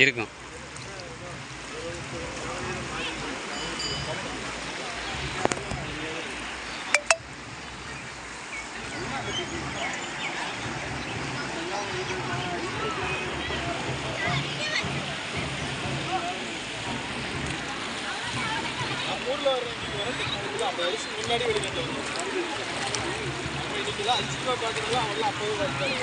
இருக்கும். முன்னாடி வெளியே இன்னைக்கு தான் 5 ரூபா பார்த்துக்கலாம் அவங்களாம் அப்போவே பார்த்துட்டாங்க.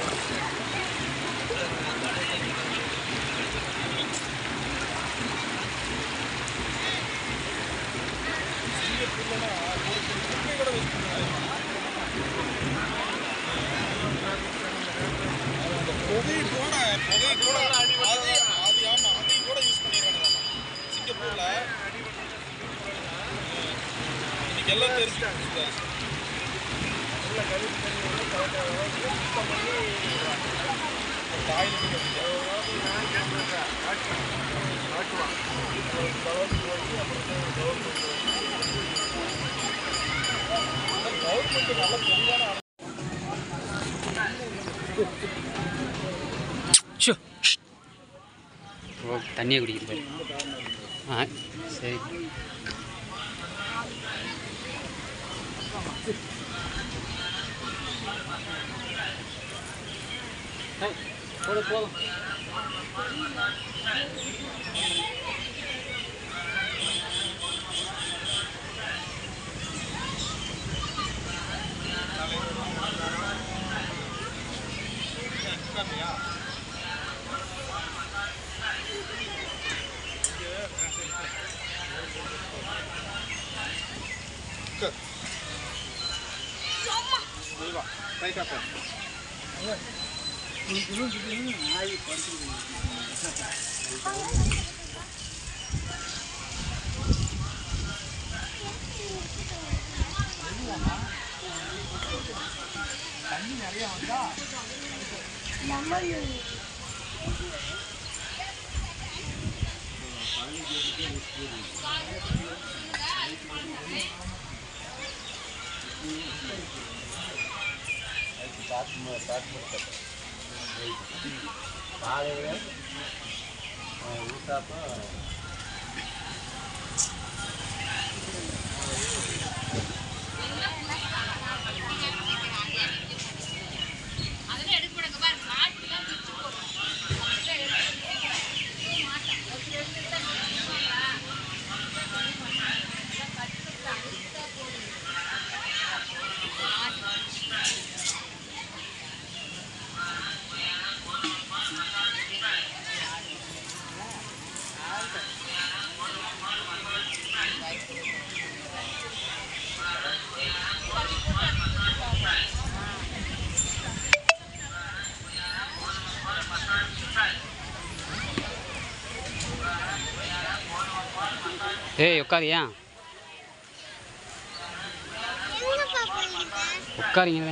புகை கூட அது ஆமாம் அதையும் கூட யூஸ் பண்ணிடுறாங்க சிங்கப்பூரில். இன்னைக்கு எல்லாம் தெரிஞ்சுட்டாங்க. கவர்மெண்ட் நல்ல தெளிவான தண்ணியை குடிக்கிறது. ஆ சரி. போதும். தண்ணி நிறைய வந்தா காலையில் ஊட்டாப்போ ஏய் உட்காரியா? உட்காரிங்க.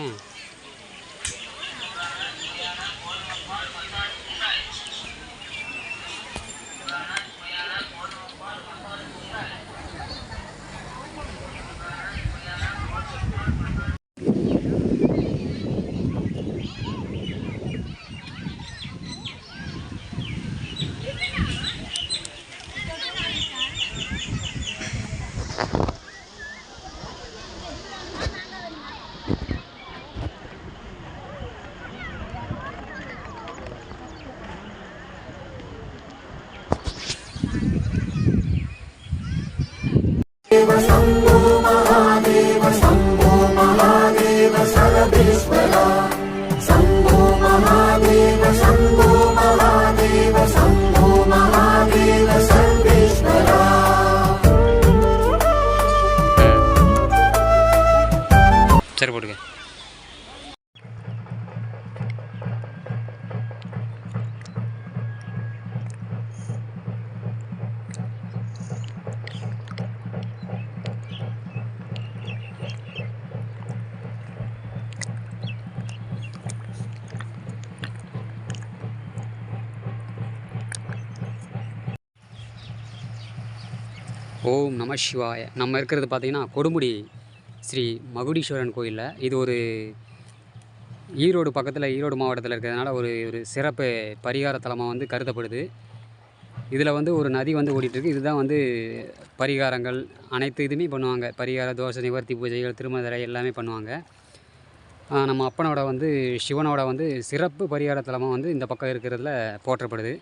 शंभो महादेव सर्वेश्वरा। शंभो महादेव शंभो महादेव सर्वेश्वरा। சரி போடுங்க. ஓம் நம சிவாய. நம்ம இருக்கிறது பார்த்திங்கன்னா கொடுமுடி ஸ்ரீ மகுடீஸ்வரன் கோயிலில். இது ஒரு ஈரோடு பக்கத்தில், ஈரோடு மாவட்டத்தில் இருக்கிறதுனால ஒரு ஒரு சிறப்பு பரிகார தலமாக வந்து கருதப்படுது. இதில் வந்து ஒரு நதி வந்து ஓடிட்டுருக்கு. இதுதான் வந்து பரிகாரங்கள் அனைத்து இதுவுமே பண்ணுவாங்க. பரிகார தோஷ நிவர்த்தி பூஜைகள், திருமதரை எல்லாமே பண்ணுவாங்க. நம்ம அப்பனோட வந்து சிவனோட வந்து சிறப்பு பரிகார தலமாக வந்து இந்த பக்கம் இருக்கிறதுல போற்றப்படுது.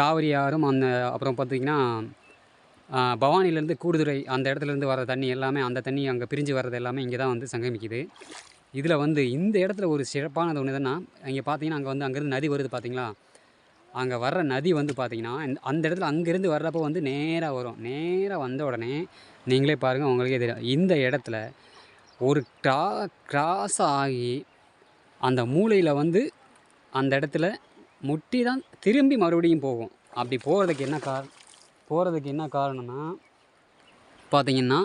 காவிரி ஆறும் அப்புறம் பார்த்திங்கன்னா பவானிலேருந்து கூடுதுறை அந்த இடத்துலேருந்து வர தண்ணி எல்லாமே, அந்த தண்ணி அங்கே பிரிஞ்சு வர்றது எல்லாமே இங்கே தான் வந்து சங்கமிக்குது. இதில் வந்து இந்த இடத்துல ஒரு சிறப்பானது ஒன்று எதுன்னா, இங்கே பார்த்தீங்கன்னா அங்கேருந்து நதி வருது பார்த்தீங்களா. அங்கே வர்ற நதி வந்து பார்த்திங்கன்னா அந்த இடத்துல அங்கேருந்து வர்றப்போ வந்து நேராக வரும். நேராக வந்த உடனே நீங்களே பாருங்கள், உங்களுக்கே தெரியும். இந்த இடத்துல ஒரு கிராஸ் ஆகி அந்த மூலையில் வந்து அந்த இடத்துல முட்டி தான் திரும்பி மறுபடியும் போகும். அப்படி போகிறதுக்கு என்ன காரணம்னா பார்த்திங்கன்னா,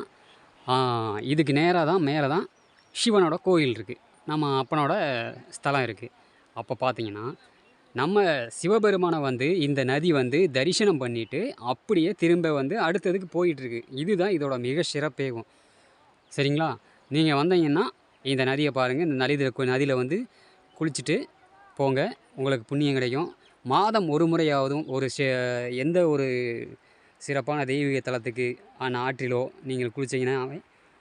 இதுக்கு நேராக தான் மேலே தான் சிவனோட கோயில் இருக்குது, நம்ம அப்பனோட ஸ்தலம் இருக்குது. அப்போ பார்த்திங்கன்னா நம்ம சிவபெருமானை வந்து இந்த நதி வந்து தரிசனம் பண்ணிவிட்டு அப்படியே திரும்ப வந்து அடுத்ததுக்கு போயிட்டுருக்கு. இதுதான் இதோட மிக சிறப்பேகும். சரிங்களா? நீங்கள் வந்தீங்கன்னா இந்த நதியை பாருங்கள். இந்த நதியில் வந்து குளிச்சுட்டு போங்க, உங்களுக்கு புண்ணியம் கிடைக்கும். மாதம் ஒரு முறையாவதும் எந்த ஒரு சிறப்பான தெய்வீக தலத்துக்கு ஆற்றிலோ நீங்கள் குளிச்சிங்கன்னா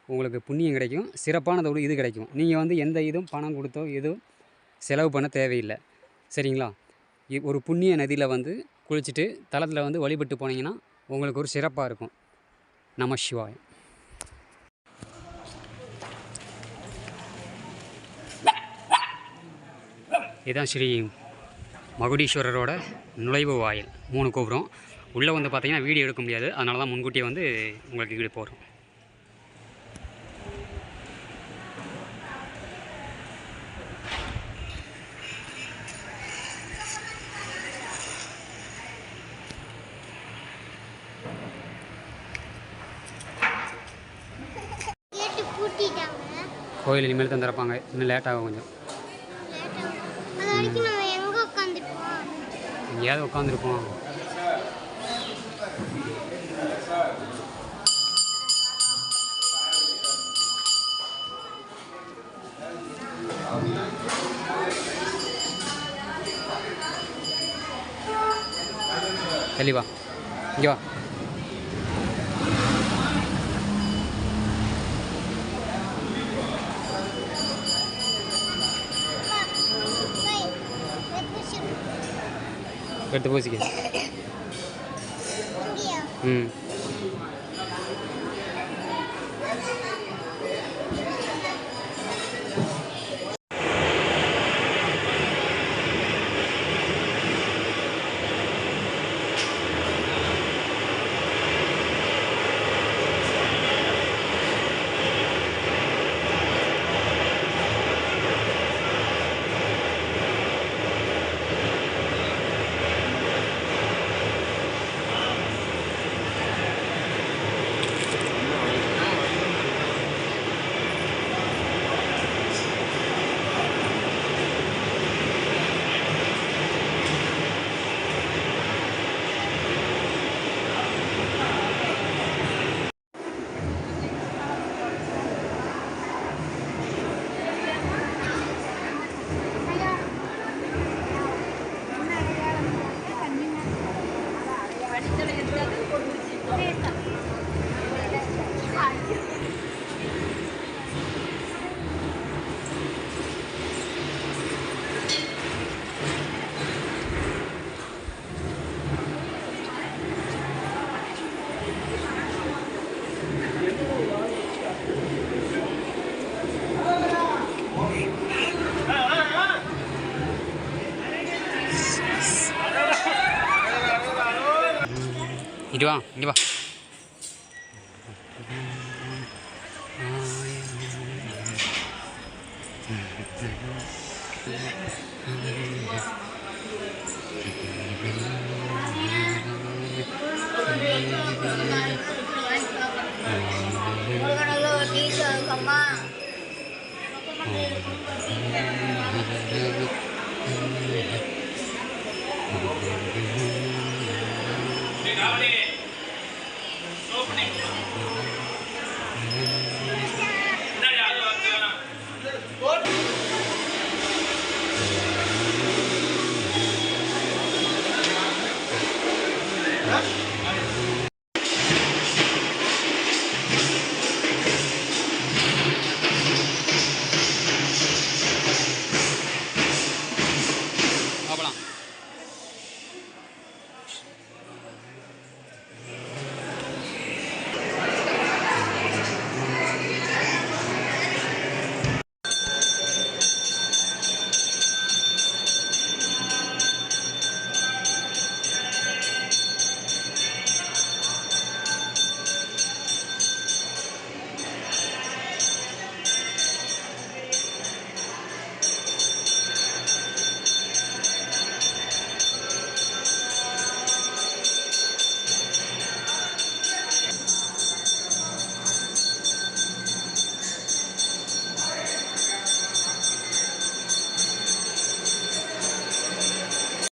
உங்களுக்கு புண்ணியம் கிடைக்கும். சிறப்பானதோடு இது கிடைக்கும். நீங்கள் வந்து எந்த இதுவும் பணம் கொடுத்தோ எதுவும் செலவு பண்ண தேவையில்லை. சரிங்களா? ஒரு புண்ணிய நதியில் வந்து குளிச்சுட்டு தலத்தில் வந்து வழிபட்டு போனீங்கன்னா உங்களுக்கு ஒரு சிறப்பாக இருக்கும். நம சிவாய. இதுதான் ஸ்ரீ மகுடீஸ்வரரோட நுழைவு வாயில், 3 கோபுரம். உள்ளே வந்து பார்த்திங்கன்னா வீடியோ எடுக்க முடியாது, அதனால தான் முன்கூட்டியே வந்து உங்களுக்கு வீடியோ போடுறோம். கோயில் இனிமேல் தான் திறப்பாங்க, இன்னும் லேட்டாகும் கொஞ்சம். எங்கேயாவது உட்காந்துருப்போம். தெளிவா இங்கே வா. எடுத்து பூசிக்க. இங்கே வா, இங்கே வா. ஓப்பனிங்